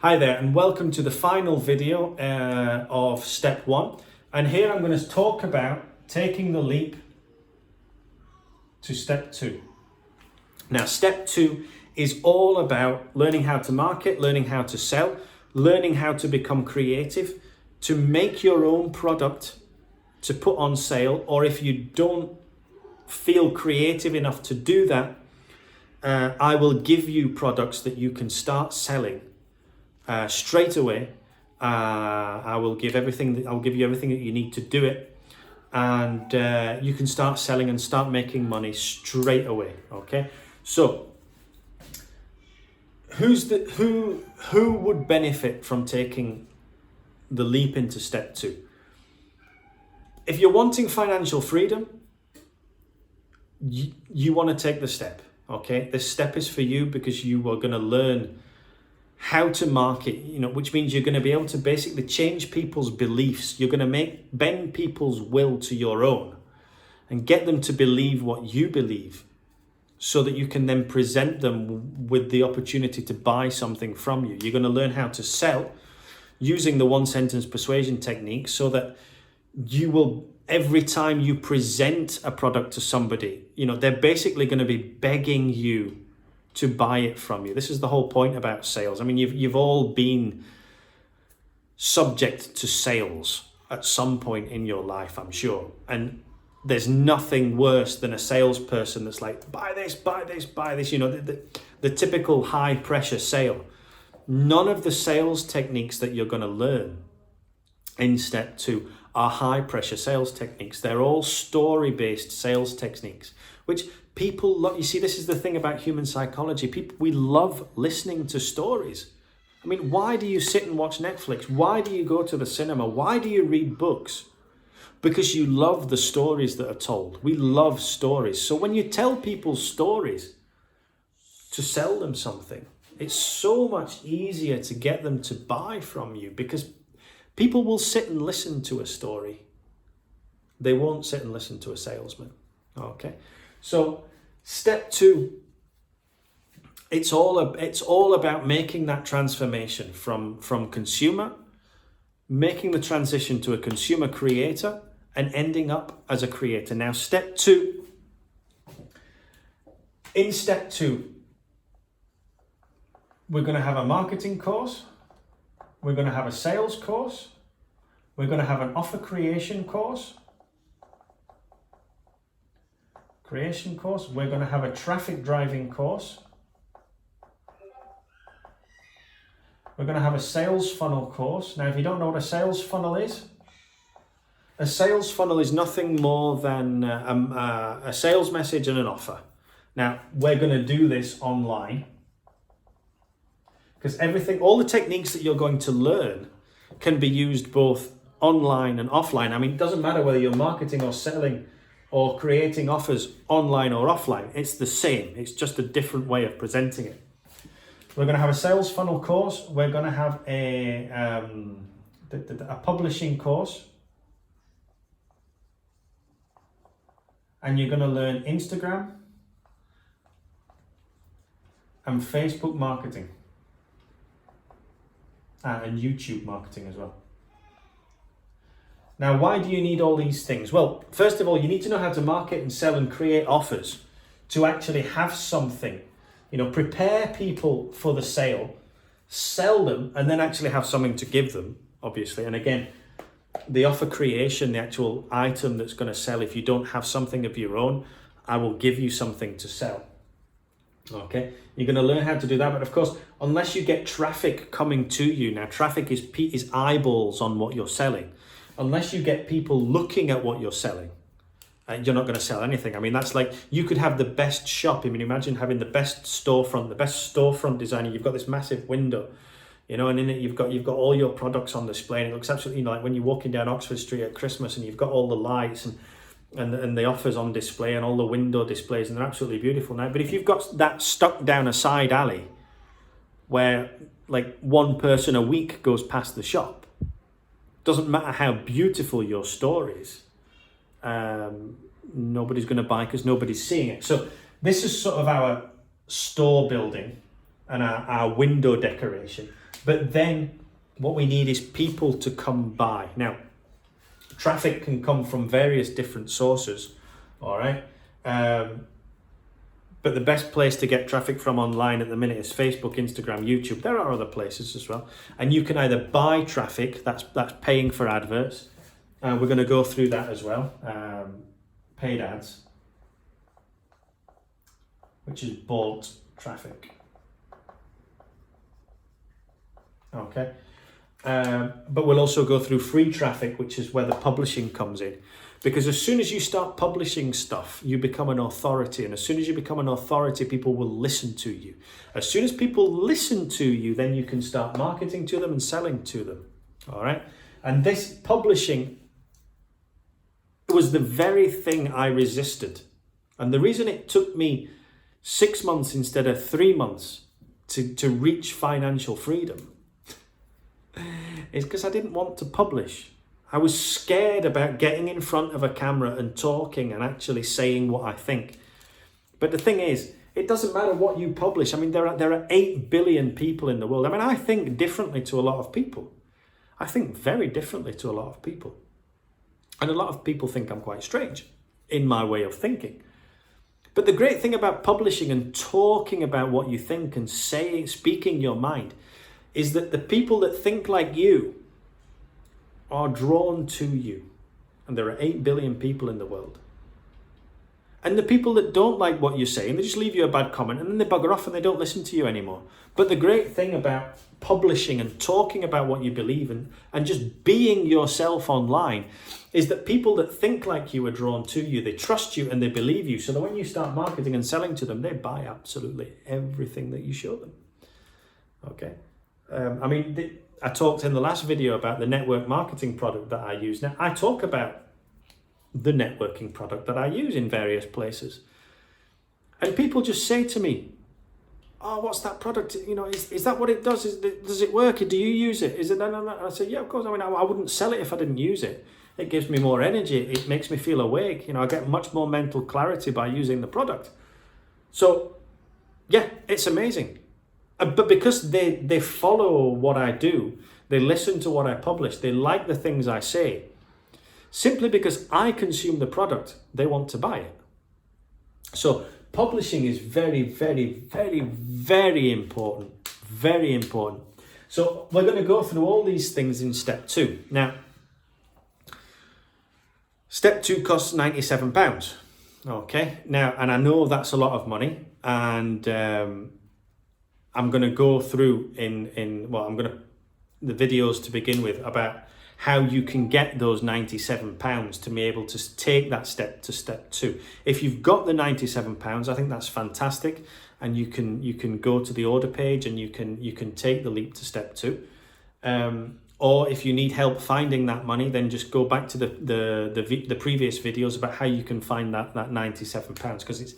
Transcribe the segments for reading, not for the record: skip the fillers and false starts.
Hi there and welcome to the final video of step 1, and here I'm going to talk about taking the leap to step 2. Now step 2 is all about learning how to market, learning how to sell, learning how to become creative, to make your own product to put on sale, or if you don't feel creative enough to do that, I will give you products that you can start selling straight away. I'll give you everything that you need to do it, and you can start selling and start making money straight away. Okay, so who would benefit from taking the leap into step 2? If you're wanting financial freedom, you want to take the step. Okay, this step is for you because you are going to learn how to market, which means you're going to be able to basically change people's beliefs. You're going to bend people's will to your own and get them to believe what you believe, so that you can then present them with the opportunity to buy something from you. You're going to learn how to sell using the one sentence persuasion technique, so that you will, every time you present a product to somebody, they're basically going to be begging you to buy it from you. This is the whole point about sales. I mean, you've all been subject to sales at some point in your life, I'm sure. And there's nothing worse than a salesperson that's like, buy this, buy this, buy this, the typical high pressure sale. None of the sales techniques that you're going to learn in step 2 are high pressure sales techniques. They're all story-based sales techniques, which people love. You see, this is the thing about human psychology. We love listening to stories. I mean, why do you sit and watch Netflix? Why do you go to the cinema? Why do you read books? Because you love the stories that are told. We love stories. So when you tell people stories to sell them something, it's so much easier to get them to buy from you, because people will sit and listen to a story. They won't sit and listen to a salesman. Okay, so step 2, it's all about making that transformation from consumer, making the transition to a consumer creator, and ending up as a creator. Now, step 2. In step 2, we're going to have a marketing course. We're going to have a sales course. We're going to have an offer creation course. We're going to have a traffic driving course. We're going to have a sales funnel course. Now, if you don't know what a sales funnel is nothing more than a sales message and an offer. Now, we're going to do this online, because all the techniques that you're going to learn can be used both online and offline. I mean, it doesn't matter whether you're marketing or selling or creating offers online or offline. It's the same. It's just a different way of presenting it. We're going to have a sales funnel course. We're going to have a publishing course. And you're going to learn Instagram and Facebook marketing. And YouTube marketing as well. Now, why do you need all these things? Well, first of all, you need to know how to market and sell and create offers to actually have something. Prepare people for the sale, sell them, and then actually have something to give them, obviously. And again, the offer creation, the actual item that's going to sell, if you don't have something of your own, I will give you something to sell. Okay, you're going to learn how to do that, but of course, unless you get traffic coming to you, now traffic is eyeballs on what you're selling. Unless you get people looking at what you're selling, you're not going to sell anything. I mean, that's like, you could have the best shop. I mean, imagine having the best storefront designer. You've got this massive window, and in it you've got all your products on display, and it looks absolutely like when you're walking down Oxford Street at Christmas, and you've got all the lights and the offers on display and all the window displays, and they're absolutely beautiful now. But if you've got that stuck down a side alley where like one person a week goes past the shop, doesn't matter how beautiful your store is, nobody's going to buy because nobody's seeing it. So this is sort of our store building and our window decoration. But then what we need is people to come by. Now, traffic can come from various different sources, all right? But the best place to get traffic from online at the minute is Facebook, Instagram, YouTube. There are other places as well. And you can either buy traffic, that's paying for adverts. We're going to go through that as well. Paid ads, which is bought traffic. Okay. But we'll also go through free traffic, which is where the publishing comes in. Because as soon as you start publishing stuff, you become an authority. And as soon as you become an authority, people will listen to you. As soon as people listen to you, then you can start marketing to them and selling to them. All right. And this publishing was the very thing I resisted. And the reason it took me 6 months instead of 3 months to reach financial freedom is because I didn't want to publish. I was scared about getting in front of a camera and talking and actually saying what I think. But the thing is, it doesn't matter what you publish. I mean, there are 8 billion people in the world. I mean, I think differently to a lot of people. I think very differently to a lot of people. And a lot of people think I'm quite strange in my way of thinking. But the great thing about publishing and talking about what you think and speaking your mind is that the people that think like you are drawn to you. And there are 8 billion people in the world. And the people that don't like what you say, and they just leave you a bad comment, and then they bugger off and they don't listen to you anymore. But the great thing about publishing and talking about what you believe in and just being yourself online is that people that think like you are drawn to you, they trust you and they believe you. So that when you start marketing and selling to them, they buy absolutely everything that you show them. Okay. I talked in the last video about the network marketing product that I use. Now, I talk about the networking product that I use in various places. And people just say to me, oh, what's that product? You know, is that what it does? Does it work? Do you use it? Is it? No. I say, yeah, of course. I mean, I wouldn't sell it if I didn't use it. It gives me more energy. It makes me feel awake. You know, I get much more mental clarity by using the product. So, yeah, it's amazing. But because they follow what I do, they listen to what I publish, they like the things I say, simply because I consume the product, they want to buy it. So publishing is very, very, very, very important. Very important. So we're going to go through all these things in step 2. Now, step 2 costs £97. Okay. Now, and I know that's a lot of money, and I'm going to go through the videos to begin with about how you can get those £97 to be able to take that step to step 2. If you've got the £97, I think that's fantastic, and you can go to the order page and you can take the leap to step 2. Or if you need help finding that money, then just go back to the previous videos about how you can find that £97, because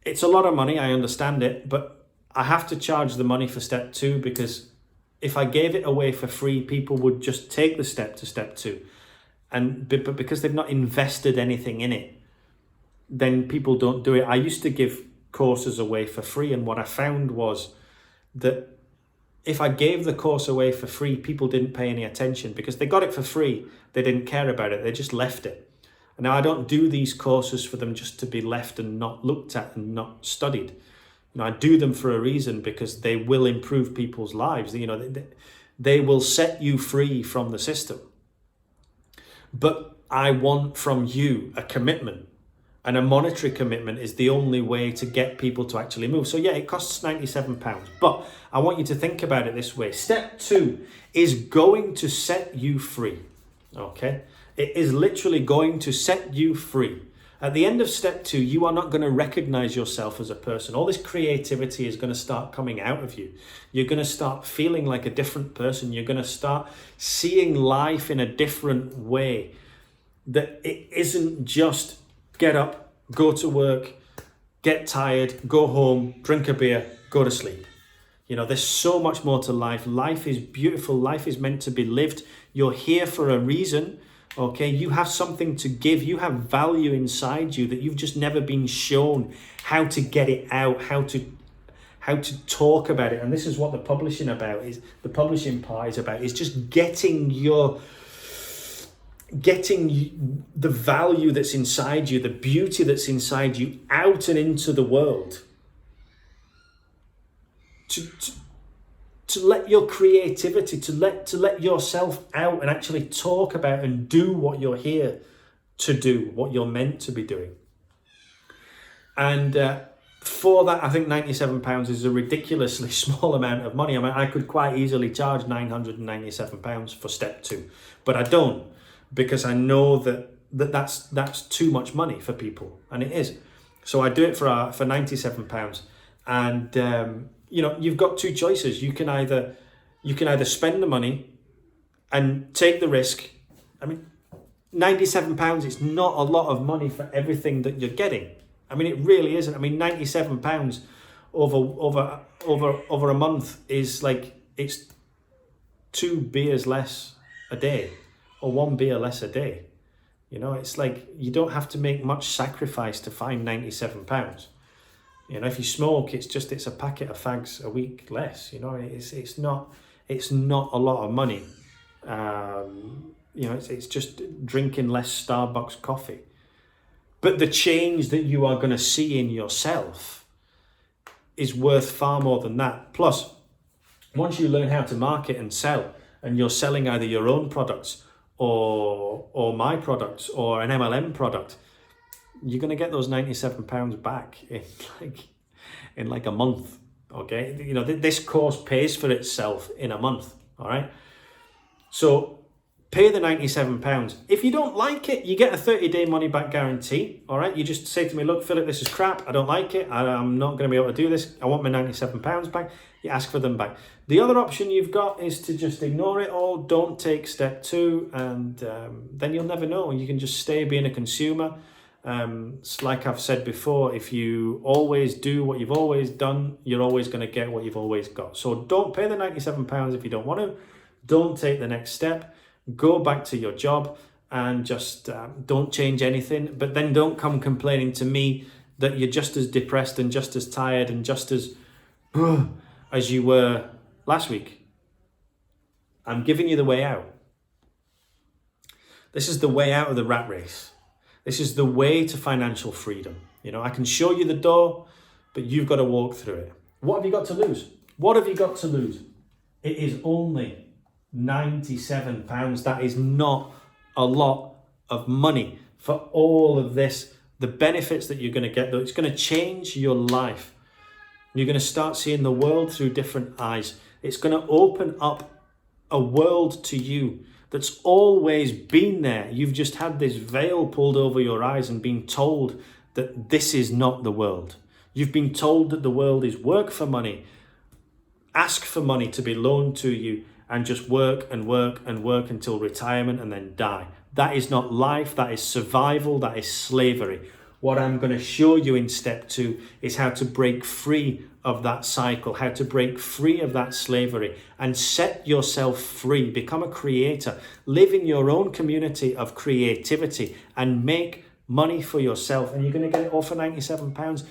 it's a lot of money. I understand it, but I have to charge the money for step 2, because if I gave it away for free, people would just take the step to step 2. But because they've not invested anything in it, then people don't do it. I used to give courses away for free, and what I found was that if I gave the course away for free, people didn't pay any attention because they got it for free. They didn't care about it. They just left it. And now I don't do these courses for them just to be left and not looked at and not studied. You know, I do them for a reason, because they will improve people's lives. You know, they will set you free from the system. But I want from you a commitment, and a monetary commitment is the only way to get people to actually move. So yeah, it costs £97, but I want you to think about it this way. Step 2 is going to set you free. Okay, it is literally going to set you free. At the end of step 2, you are not going to recognize yourself as a person. All this creativity is going to start coming out of you. You're going to start feeling like a different person. You're going to start seeing life in a different way. That it isn't just get up, go to work, get tired, go home, drink a beer, go to sleep. You know, there's so much more to life. Life is beautiful. Life is meant to be lived. You're here for a reason. Okay, you have something to give. You have value inside you that you've just never been shown how to get it out, how how to talk about it. And this is what the publishing part is about, is just getting the value that's inside you, the beauty that's inside you out and into the world. To let your creativity, to let yourself out and actually talk about and do what you're here to do, what you're meant to be doing. And for that, I think £97 is a ridiculously small amount of money. I mean, I could quite easily charge £997 for step 2, but I don't, because I know that's too much money for people, and it is. So I do it for £97, and you've got two choices. You can either spend the money and take the risk. I mean, £97 is not a lot of money for everything that you're getting. I mean, it really isn't. I mean, £97 over a month is like, it's 2 beers less a day, or 1 beer less a day. It's like, you don't have to make much sacrifice to find £97. If you smoke, it's a packet of fags a week less. It's not a lot of money. It's just drinking less Starbucks coffee. But the change that you are going to see in yourself is worth far more than that. Plus, once you learn how to market and sell, and you're selling either your own products or my products or an MLM product, you're going to get those £97 back in like a month. Okay, this course pays for itself in a month. All right, so pay the £97. If you don't like it, you get a 30-day money-back guarantee. All right, you just say to me, look, Philip, this is crap. I don't like it. I'm not going to be able to do this. I want my £97 back. You ask for them back. The other option you've got is to just ignore it all. Don't take step 2, and then you'll never know. You can just stay being a consumer. Like I've said before, if you always do what you've always done, you're always going to get what you've always got. So don't pay the £97 if you don't want to. Don't take the next step. Go back to your job and just don't change anything. But then don't come complaining to me that you're just as depressed and just as tired and just as you were last week. I'm giving you the way out. This is the way out of the rat race. This is the way to financial freedom. I can show you the door, but you've got to walk through it. What have you got to lose? What have you got to lose? It is only £97. That is not a lot of money for all of this. The benefits that you're going to get, though, it's going to change your life. You're going to start seeing the world through different eyes. It's going to open up a world to you that's always been there. You've just had this veil pulled over your eyes and been told that this is not the world. You've been told that the world is work for money, ask for money to be loaned to you, and just work and work and work until retirement and then die. That is not life. That is survival. That is slavery. What I'm going to show you in step 2 is how to break free of that cycle, how to break free of that slavery and set yourself free. Become a creator. Live in your own community of creativity and make money for yourself. And you're going to get it all for £97.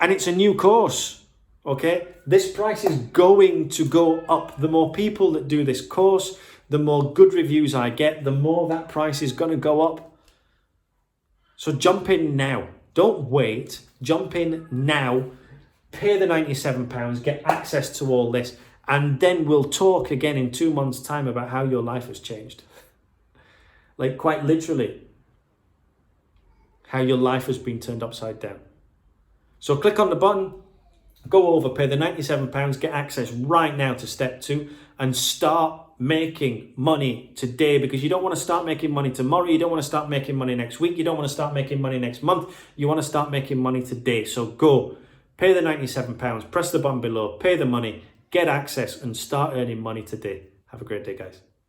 And it's a new course. Okay, this price is going to go up. The more people that do this course, the more good reviews I get, the more that price is going to go up. So jump in now. Don't wait. Jump in now. Pay the £97, get access to all this, and then we'll talk again in 2 months' time about how your life has changed. Like, quite literally, how your life has been turned upside down. So click on the button. Go over, pay the £97, get access right now to step 2 and start making money today, because you don't want to start making money tomorrow. You don't want to start making money next week. You don't want to start making money next month. You want to start making money today. So go, pay the £97, press the button below, pay the money, get access and start earning money today. Have a great day, guys.